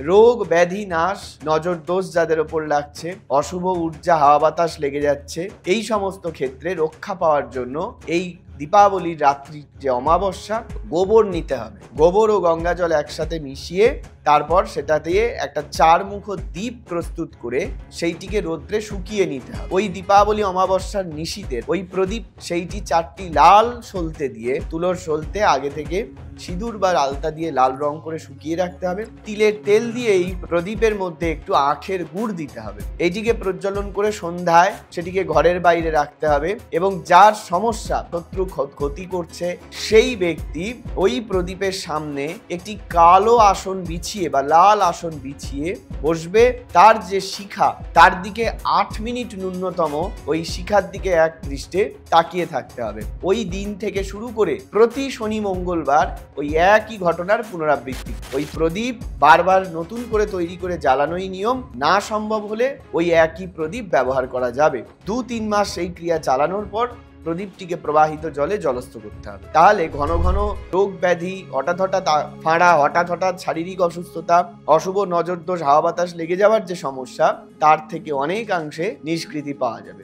রোগ ব্যাধি নাশ, নজর দোষ যাদের ওপর লাগছে, অশুভ ঊর্জা হাওয়া বাতাস লেগে যাচ্ছে, এই সমস্ত ক্ষেত্রে রক্ষা পাওয়ার জন্য এই দীপাবলির রাত্রির যে অমাবস্যা, গোবর নিতে হবে। গোবর ও গঙ্গা জল একসাথে মিশিয়ে তারপর সেটা দিয়ে একটা চারমুখ দ্বীপ প্রস্তুত করে সেইটিকে রোদ্রে শুকিয়ে নিতে হবে। ওই দীপাবলি অমাবস্যার নিশীথের ওই প্রদীপ সেইটি 4টি লাল সলতে দিয়ে, তুলোর সলতে আগে থেকে সিঁদুর বা আলতা দিয়ে লাল রং করে শুকিয়ে রাখতে হবে। তিলের তেল দিয়ে এই প্রদীপের মধ্যে একটু আখের গুড় দিতে হবে। এইটিকে প্রজ্বলন করে সন্ধ্যায় সেটিকে ঘরের বাইরে রাখতে হবে এবং যার সমস্যা, শত্রু ক্ষতি করছে, সেই ব্যক্তি ওই প্রদীপের সামনে একটি কালো আসন বিছিয়ে বা লাল আসন বিছিয়ে বসবে। তার যে শিখা, তার দিকে 8 মিনিট ন্যূনতম ওই শিখার দিকে এক দৃষ্টে তাকিয়ে থাকতে হবে। ওই দিন থেকে শুরু করে প্রতি শনি মঙ্গলবার ওই একই ঘটনার পুনরাবৃত্তি। ওই প্রদীপ বারবার নতুন করে তৈরি করে জ্বালানোই নিয়ম, না সম্ভব হলে ওই একই প্রদীপ ব্যবহার করা যাবে। 2-3 মাস এই ক্রিয়া চালানোর পর প্রদীপটিকে প্রবাহিত জলে জলস্থ করতে হবে। তাহলে ঘন ঘন রোগ ব্যাধি, হঠাৎ হঠাৎ ফাঁড়া, হঠাৎ হঠাৎ শারীরিক অসুস্থতা, অশুভ নজর দোষ, হাওয়া বাতাস লেগে যাওয়ার যে সমস্যা, তার থেকে অনেকাংশে নিষ্কৃতি পাওয়া যাবে।